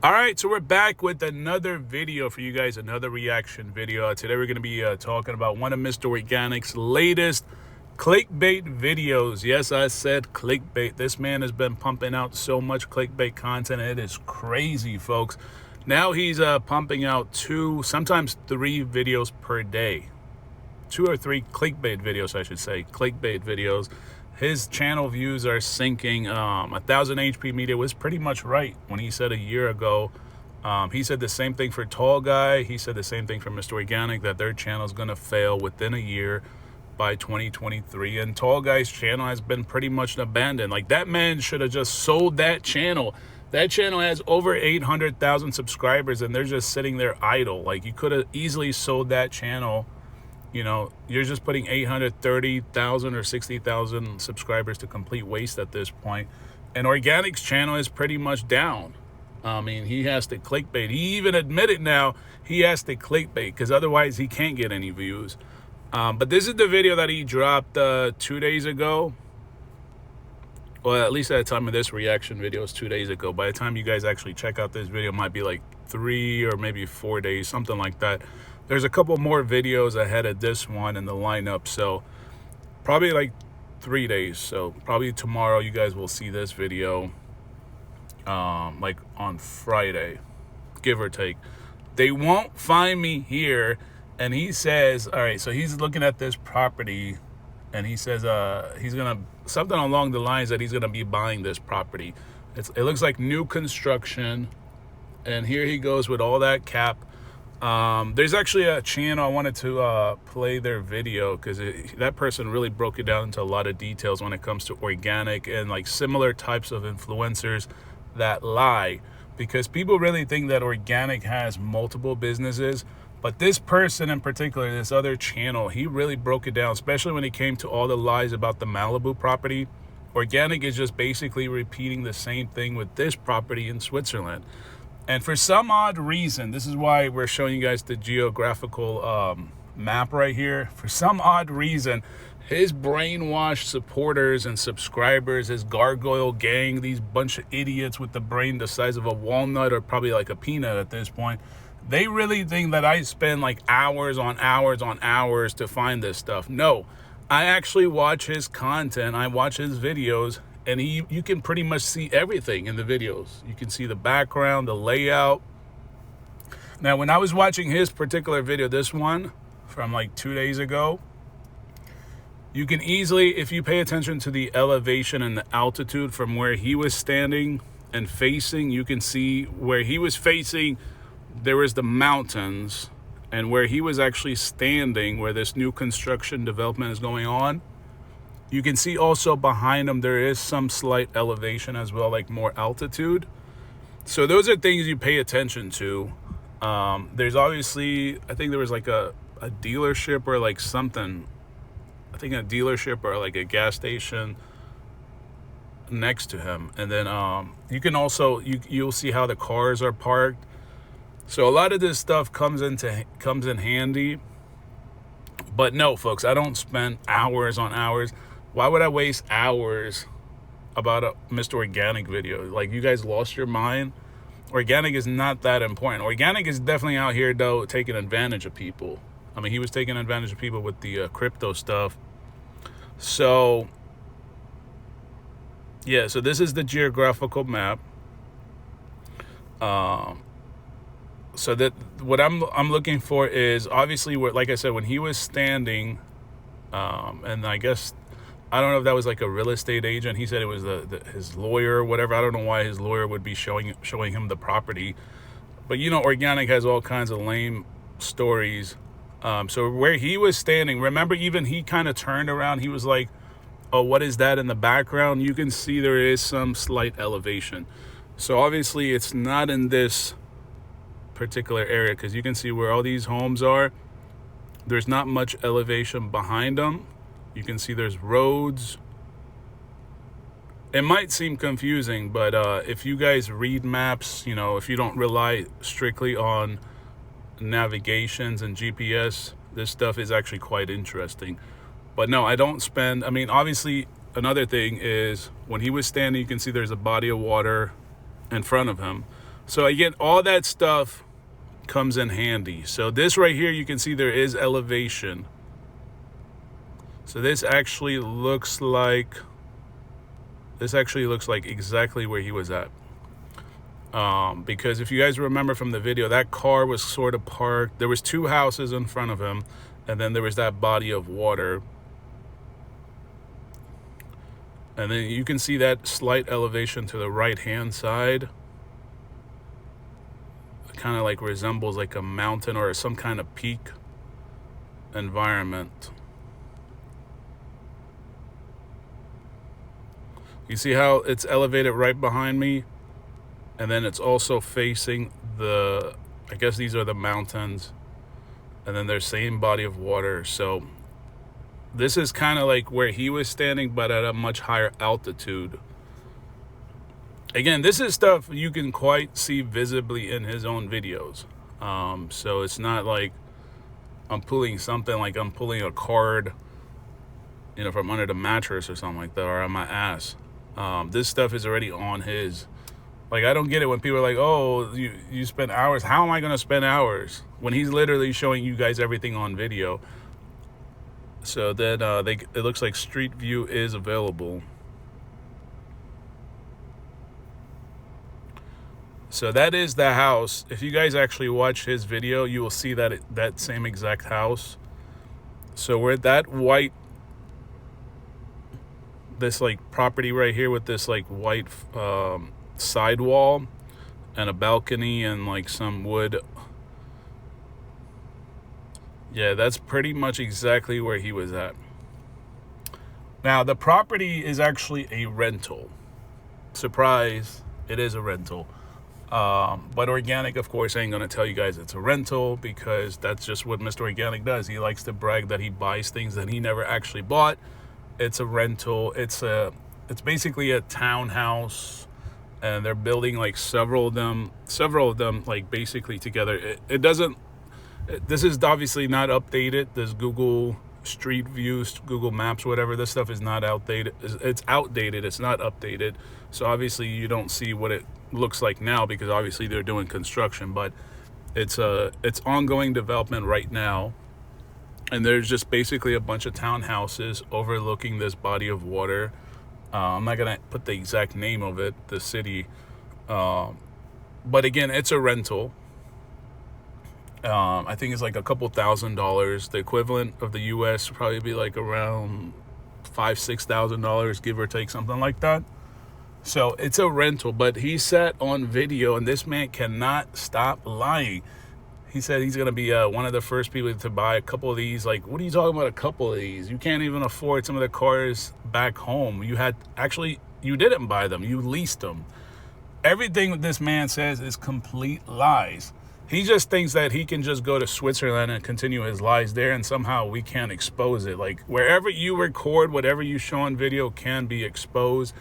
All right, so we're back with another video for you guys, another reaction video. Today we're going to be talking about one of Mr. Organic's latest clickbait videos. Yes, I said clickbait. This man has been pumping out so much clickbait content. It is crazy, folks. Now he's pumping out 2, sometimes 3 videos per day. 2 or 3 clickbait videos, I should say. Clickbait videos. His channel views are sinking. 1000 HP Media was pretty much right when he said a year ago. He said the same thing for Tall Guy. He said the same thing for Mr. Organic, that their channel is going to fail within a year by 2023. And Tall Guy's channel has been pretty much abandoned. Like, that man should have just sold that channel. That channel has over 800,000 subscribers, and they're just sitting there idle. Like, you could have easily sold that channel. You know, you're just putting 830,000 or 60,000 subscribers to complete waste at this point. And Organic's channel is pretty much down. I mean, he has to clickbait. He even admitted now he has to clickbait because otherwise he can't get any views. But this is the video that he dropped 2 days ago. Well, at least at the time of this reaction video is 2 days ago. By the time you guys actually check out this video, it might be like 3 or maybe 4 days, something like that. There's a couple more videos ahead of this one in the lineup, so probably like 3 days. So probably tomorrow you guys will see this video, like on Friday, give or take. They won't find me here. And he says, all right, so he's looking at this property, and he says he's gonna, something along the lines that he's gonna be buying this property. It looks like new construction, and here he goes with all that cap. There's actually a channel I wanted to play their video because that person really broke it down into a lot of details when it comes to organic and like similar types of influencers that lie, because people really think that organic has multiple businesses. But this person in particular, this other channel, he really broke it down, especially when it came to all the lies about the Malibu property. Organic is just basically repeating the same thing with this property in Switzerland. And for some odd reason, this is why we're showing you guys the geographical map right here. For some odd reason, his brainwashed supporters and subscribers, his gargoyle gang, these bunch of idiots with the brain the size of a walnut or probably like a peanut at this point, they really think that I spend like hours on hours on hours to find this stuff. No, I actually watch his content. I watch his videos. And you can pretty much see everything in the videos. You can see the background, the layout. Now, when I was watching his particular video, this one from like 2 days ago, you can easily, if you pay attention to the elevation and the altitude from where he was standing and facing, you can see where he was facing, there was the mountains, and where he was actually standing, where this new construction development is going on, you can see also behind him there is some slight elevation as well, like more altitude. So those are things you pay attention to. There's obviously, I think there was like a dealership or like something. I think a dealership or like a gas station next to him. And then you can also, you'll see how the cars are parked. So a lot of this stuff comes in handy. But no, folks, I don't spend hours on hours. Why would I waste hours about a Mr. Organic video? Like, you guys lost your mind? Organic is not that important. Organic is definitely out here, though, taking advantage of people. I mean, he was taking advantage of people with the crypto stuff. So, yeah, so this is the geographical map. So that what I'm looking for is obviously where, like I said, when he was standing, and I guess, I don't know if that was like a real estate agent. He said it was his lawyer or whatever. I don't know why his lawyer would be showing him the property. But, you know, Organic has all kinds of lame stories. So where he was standing, remember, even he kind of turned around. He was like, oh, what is that in the background? You can see there is some slight elevation. So obviously it's not in this particular area, because you can see where all these homes are. There's not much elevation behind them. You can see there's roads. It might seem confusing, but if you guys read maps, you know, if you don't rely strictly on navigations and GPS, this stuff is actually quite interesting. But no, I don't spend, I mean, obviously another thing is when he was standing, you can see there's a body of water in front of him. So again, all that stuff comes in handy. So this right here, you can see there is elevation. So this actually looks like exactly where he was at. Because if you guys remember from the video, that car was sort of parked. There was 2 houses in front of him, and then there was that body of water. And then you can see that slight elevation to the right-hand side. It kind of like resembles like a mountain or some kind of peak environment. You see how it's elevated right behind me? And then it's also facing the, I guess these are the mountains. And then there's same body of water. So this is kind of like where he was standing, but at a much higher altitude. Again, this is stuff you can quite see visibly in his own videos. So it's not like I'm pulling something like I'm pulling a card, you know, from under the mattress or something like that, or on my ass. This stuff is already on his. Like, I don't get it when people are like, oh, you spend hours. How am I going to spend hours when he's literally showing you guys everything on video? So then it looks like Street View is available. So that is the house. If you guys actually watch his video, you will see that same exact house. So we're at that white, this like property right here with this like white sidewall and a balcony and like some wood. Yeah, that's pretty much exactly where he was at. Now, the property is actually a rental. Surprise, it is a rental. But Organik, of course, ain't going to tell you guys it's a rental, because that's just what Mr. Organik does. He likes to brag that he buys things that he never actually bought. It's a rental. It's basically a townhouse. And they're building like several of them like basically together. This is obviously not updated. This Google Street Views, Google Maps, whatever, this stuff is not outdated. It's outdated. It's not updated. So obviously you don't see what it looks like now, because obviously they're doing construction, but it's ongoing development right now. And there's just basically a bunch of townhouses overlooking this body of water. I'm not going to put the exact name of it, the city. But again, it's a rental. I think it's like a couple $1,000s. The equivalent of the U.S. would probably be like around $5,000-$6,000, give or take, something like that. So it's a rental, but he said on video, and this man cannot stop lying. He said he's going to be one of the first people to buy a couple of these. Like, what are you talking about, a couple of these? You can't even afford some of the cars back home. You didn't buy them. You leased them. Everything this man says is complete lies. He just thinks that he can just go to Switzerland and continue his lies there, and somehow we can't expose it. Like, wherever you record, whatever you show on video can be exposed.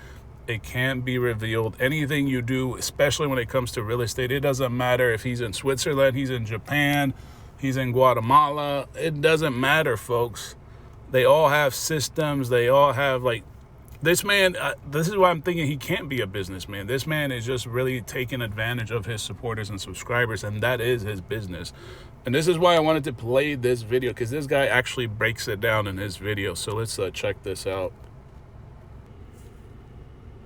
It can be revealed. Anything you do, especially when it comes to real estate, it doesn't matter if he's in Switzerland, he's in Japan, he's in Guatemala. It doesn't matter, folks. They all have systems. They all have, like, this man, this is why I'm thinking he can't be a businessman. This man is just really taking advantage of his supporters and subscribers, and that is his business. And this is why I wanted to play this video, because this guy actually breaks it down in his video. So let's check this out.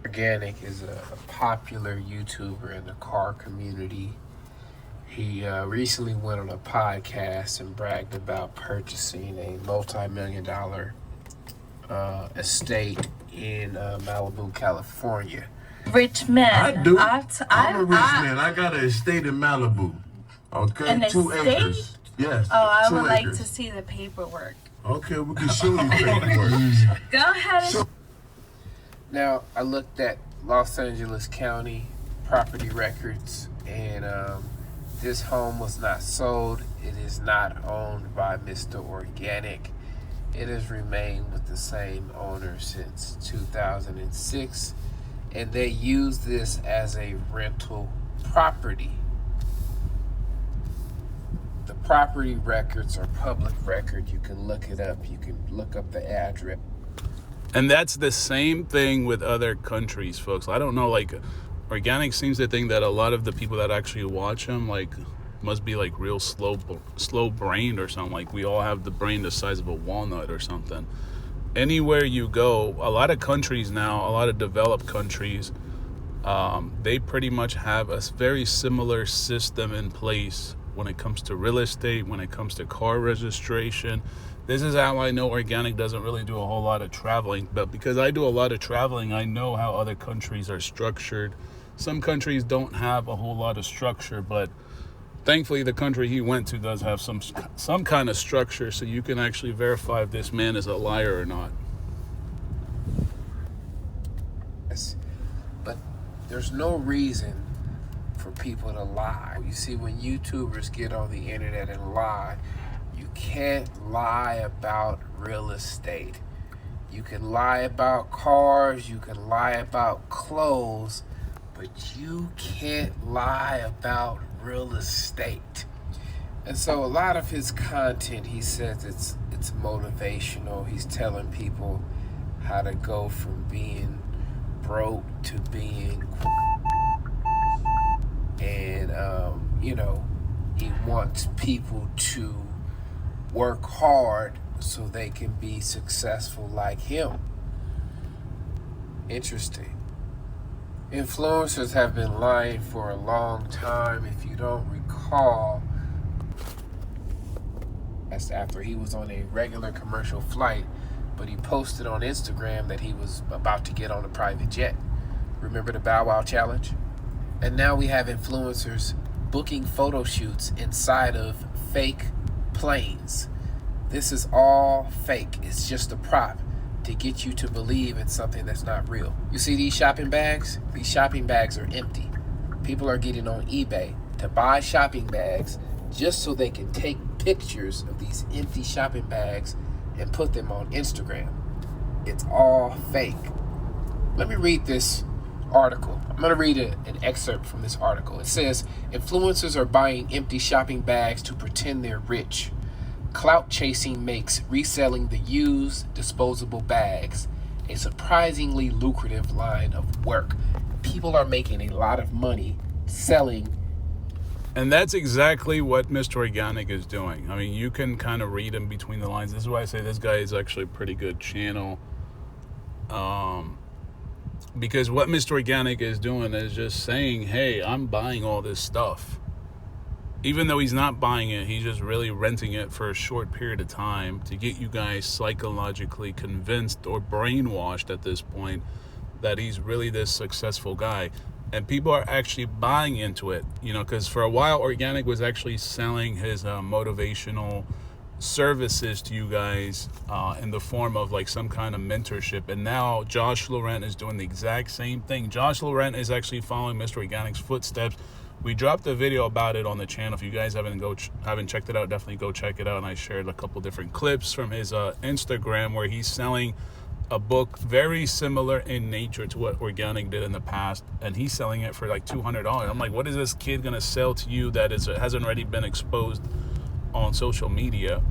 Organik is a popular YouTuber in the car community. He recently went on a podcast and bragged about purchasing a multi-million-dollar estate in Malibu, California. Rich man. I do. I'm a rich man. I got an estate in Malibu. Okay, an 2 estate? acres. Yes. Oh, I would 2 like acres. to see the paperwork. Okay, we can show you paperwork. Go ahead. Now, I looked at Los Angeles County property records, and this home was not sold. It is not owned by Mr. Organik. It has remained with the same owner since 2006, and they use this as a rental property. The property records are public record. You can look it up. You can look up the address. And that's the same thing with other countries, folks. I don't know, like, Organic seems to think that a lot of the people that actually watch him like must be like real slow brained or something. Like we all have the brain the size of a walnut or something. Anywhere you go, a lot of countries now, a lot of developed countries, they pretty much have a very similar system in place when it comes to real estate, when it comes to car registration. This is how I know Organic doesn't really do a whole lot of traveling, but because I do a lot of traveling, I know how other countries are structured. Some countries don't have a whole lot of structure, but thankfully the country he went to does have some kind of structure, so you can actually verify if this man is a liar or not. Yes. But there's no reason for people to lie. You see, when YouTubers get on the internet and lie, you can't lie about real estate. You can lie about cars, you can lie about clothes, but you can't lie about real estate. And so a lot of his content, he says it's motivational. He's telling people how to go from being broke to being, and he wants people to work hard so they can be successful like him. Interesting. Influencers have been lying for a long time. If you don't recall, that's after he was on a regular commercial flight, but he posted on Instagram that he was about to get on a private jet. Remember the Bow Wow challenge? And now we have influencers booking photo shoots inside of fake planes. This is all fake. It's just a prop to get you to believe in something that's not real. You see these shopping bags? These shopping bags are empty. People are getting on eBay to buy shopping bags just so they can take pictures of these empty shopping bags and put them on Instagram. It's all fake. Let me read this article. I'm going to read an excerpt from this article. It says, influencers are buying empty shopping bags to pretend they're rich. Clout chasing makes reselling the used disposable bags a surprisingly lucrative line of work. People are making a lot of money selling. And that's exactly what Mr. Organic is doing. I mean, you can kind of read in between the lines. This is why I say this guy is actually a pretty good channel. Because what Mr. Organic is doing is just saying, hey, I'm buying all this stuff. Even though he's not buying it, he's just really renting it for a short period of time to get you guys psychologically convinced or brainwashed at this point that he's really this successful guy. And people are actually buying into it, because for a while Organic was actually selling his motivational services to you guys in the form of like some kind of mentorship. And now Josh Laurent is doing the exact same thing. Josh Laurent is actually following Mr. Organic's footsteps. We dropped a video about it on the channel. If you guys haven't checked it out, definitely go check it out. And I shared a couple different clips from his Instagram where he's selling a book very similar in nature to what Organic did in the past, and he's selling it for like $200. I'm like, what is this kid gonna sell to you that hasn't already been exposed on social media?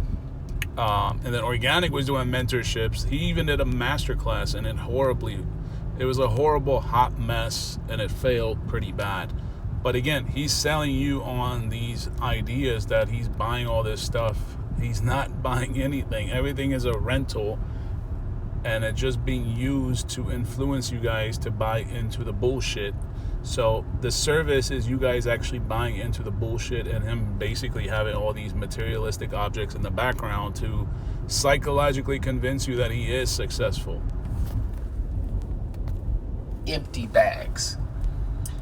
And then Organic was doing mentorships. He even did a masterclass, and it was a horrible hot mess, and it failed pretty bad. But again, he's selling you on these ideas that he's buying all this stuff. He's not buying anything. Everything is a rental, and it's just being used to influence you guys to buy into the bullshit. So the service is you guys actually buying into the bullshit and him basically having all these materialistic objects in the background to psychologically convince you that he is successful. Empty bags.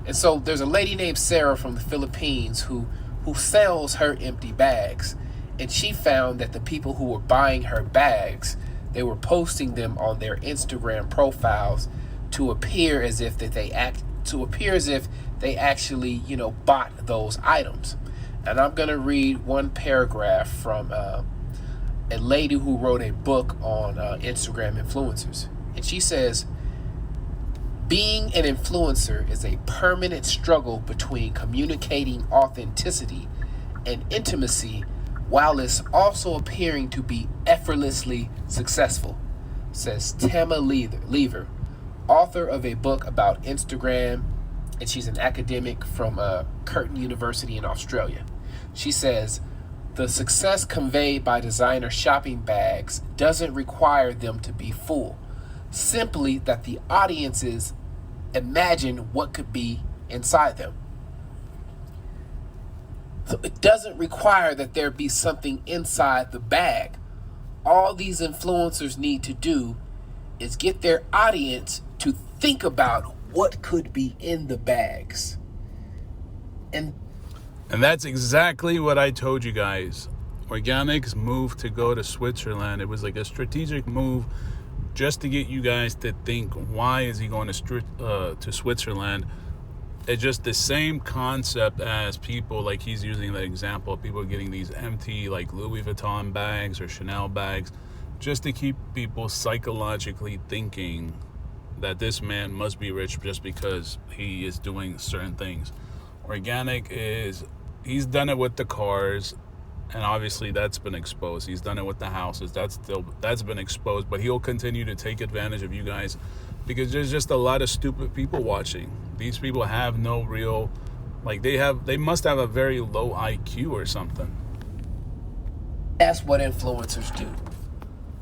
And so there's a lady named Sarah from the Philippines who sells her empty bags. And she found that the people who were buying her bags, they were posting them on their Instagram profiles to appear as if they actually, bought those items. And I'm going to read one paragraph from a lady who wrote a book on Instagram influencers. And she says, being an influencer is a permanent struggle between communicating authenticity and intimacy while it's also appearing to be effortlessly successful, says Tama Lever, author of a book about Instagram and she's an academic from Curtin University in Australia. She says, the success conveyed by designer shopping bags doesn't require them to be full, simply that the audiences imagine what could be inside them. So it doesn't require that there be something inside the bag. All these influencers need to do is get their audience to think about what could be in the bags. And that's exactly what I told you guys. Organik's move to go to Switzerland, it was like a strategic move just to get you guys to think, why is he going to Switzerland? It's just the same concept as people, like he's using the example of people getting these empty like Louis Vuitton bags or Chanel bags, just to keep people psychologically thinking that this man must be rich just because he is doing certain things. Organik he's done it with the cars, and obviously that's been exposed. He's done it with the houses, that's been exposed, but he'll continue to take advantage of you guys because there's just a lot of stupid people watching. These people have no real, like they must have a very low IQ or something. That's what influencers do.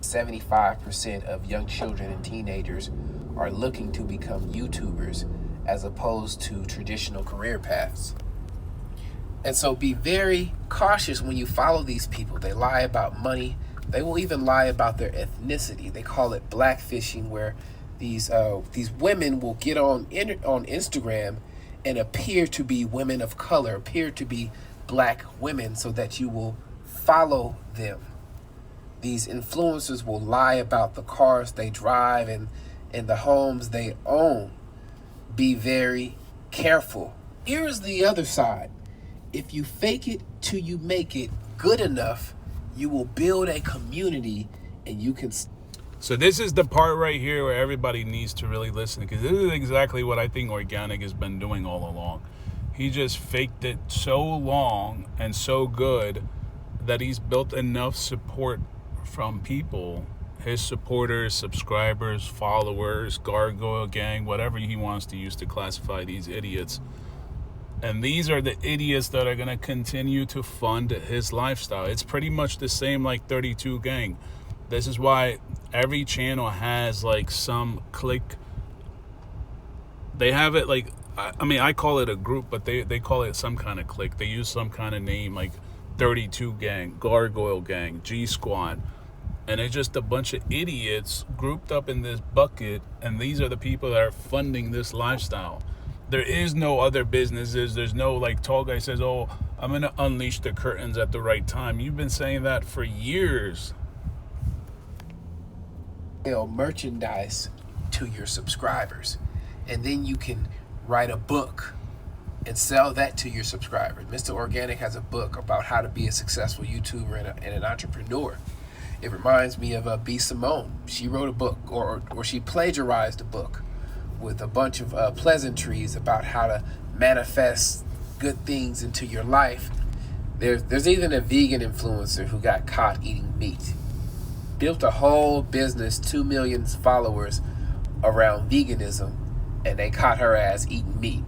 75% of young children and teenagers are looking to become YouTubers as opposed to traditional career paths. And so be very cautious when you follow these people. They lie about money. They will even lie about their ethnicity. They call it blackfishing, where these women will get on Instagram and appear to be women of color, appear to be black women, so that you will follow them. These influencers will lie about the cars they drive and the homes they own. Be very careful. Here is the other side. If you fake it till you make it good enough, you will build a community, and you can. So this is the part right here where everybody needs to really listen, because this is exactly what I think Organik has been doing all along. He just faked it so long and so good that he's built enough support from people, his supporters, subscribers, followers, gargoyle gang, whatever he wants to use to classify these idiots. And these are the idiots that are going to continue to fund his lifestyle. It's pretty much the same like 32 Gang. This is why every channel has like some clique. They have it like, I mean, I call it a group, but they call it some kind of clique. They use some kind of name like 32 Gang, Gargoyle Gang, G Squad. And it's just a bunch of idiots grouped up in this bucket. And these are the people that are funding this lifestyle. There is no other businesses. There's no like tall guy says, oh, I'm going to unleash the curtains at the right time. You've been saying that for years. Merchandise to your subscribers, and then you can write a book and sell that to your subscribers. Mr. Organik has a book about how to be a successful YouTuber and an entrepreneur. It reminds me of B. Simone. She wrote a book, or she plagiarized a book with a bunch of pleasantries about how to manifest good things into your life. There's even a vegan influencer who got caught eating meat. Built a whole business, 2 million followers around veganism, and they caught her ass eating meat.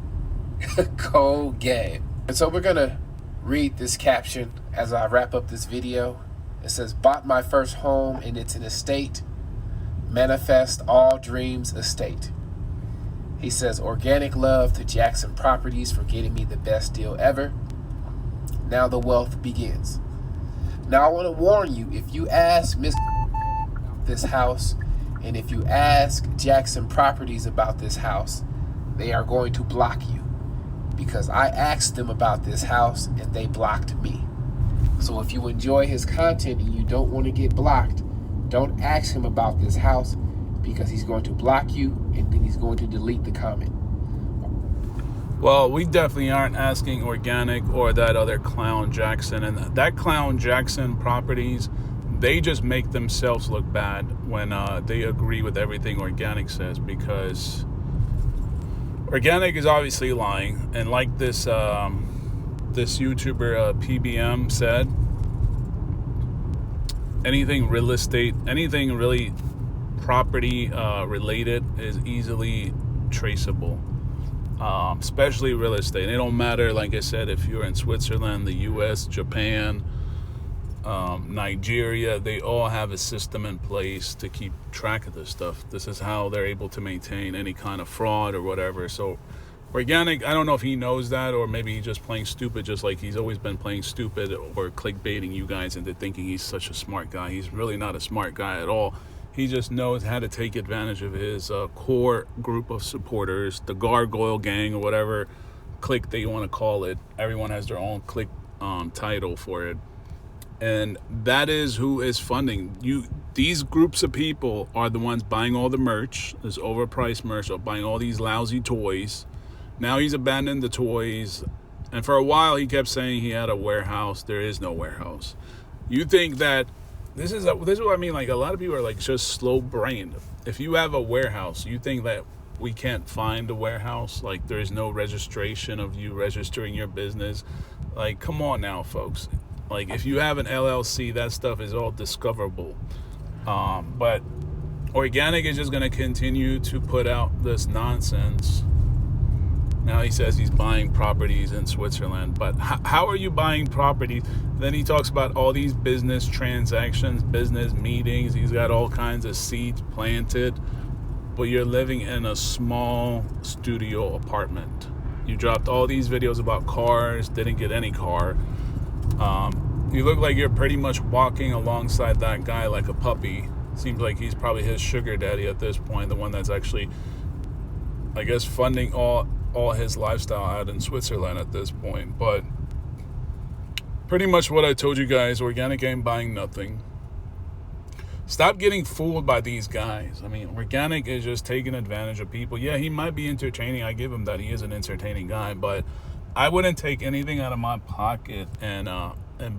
Cold game. And so we're gonna read this caption as I wrap up this video. It says, bought my first home and it's an estate. Manifest all dreams estate. He says, organic love to Jackson Properties for getting me the best deal ever. Now the wealth begins. Now I want to warn you, if you ask Mr. this house, and if you ask Jackson Properties about this house, they are going to block you, because I asked them about this house and they blocked me. So if you enjoy his content and you don't want to get blocked, don't ask him about this house, because he's going to block you and then he's going to delete the comment. Well, we definitely aren't asking Organik or that other clown Jackson. And that clown Jackson Properties, they just make themselves look bad when they agree with everything Organik says, because Organik is obviously lying. And like this YouTuber PBM said, anything real estate, anything really property related is easily traceable. especially real estate. It don't matter, like I said, if you're in Switzerland, the U.S., Japan, Nigeria, they all have a system in place to keep track of this stuff. This is how they're able to maintain any kind of fraud or whatever. So Organik, I don't know if he knows that, or maybe he's just playing stupid, just like he's always been playing stupid, or clickbaiting you guys into thinking he's such a smart guy. He's really not a smart guy at all. He just knows how to take advantage of his core group of supporters, the Gargoyle Gang, or whatever clique that you want to call it. Everyone has their own clique title for it. And that is who is funding you. These groups of people are the ones buying all the merch, this overpriced merch, or buying all these lousy toys. Now he's abandoned the toys. And for a while he kept saying he had a warehouse. There is no warehouse. You think that this is what I mean. Like, a lot of people are like just slow brained. If you have a warehouse, you think that we can't find a warehouse? Like, there's no registration of you registering your business? Like, come on now, folks. Like, if you have an LLC, that stuff is all discoverable. But Organik is just going to continue to put out this nonsense. Now he says he's buying properties in Switzerland. But how are you buying properties? Then he talks about all these business transactions, business meetings. He's got all kinds of seeds planted. But you're living in a small studio apartment. You dropped all these videos about cars, didn't get any car. You look like you're pretty much walking alongside that guy like a puppy. Seems like he's probably his sugar daddy at this point, the one that's actually, I guess, funding all his lifestyle out in Switzerland at this point. But pretty much what I told you guys, Organik ain't buying nothing. Stop getting fooled by these guys. I mean, Organik is just taking advantage of people. Yeah, he might be entertaining. I give him that. He is an entertaining guy, but I wouldn't take anything out of my pocket and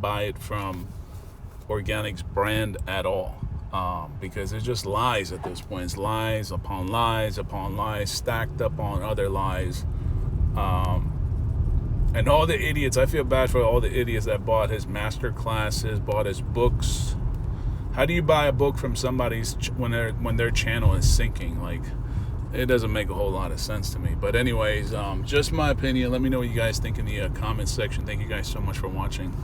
buy it from Organik's brand at all, because it's just lies at this point. It's lies upon lies upon lies, stacked up on other lies. And all the idiots, I feel bad for all the idiots that bought his master classes, bought his books. How do you buy a book from somebody's when their channel is sinking? Like, it doesn't make a whole lot of sense to me. But anyways, just my opinion. Let me know what you guys think in the comment section. Thank you guys so much for watching.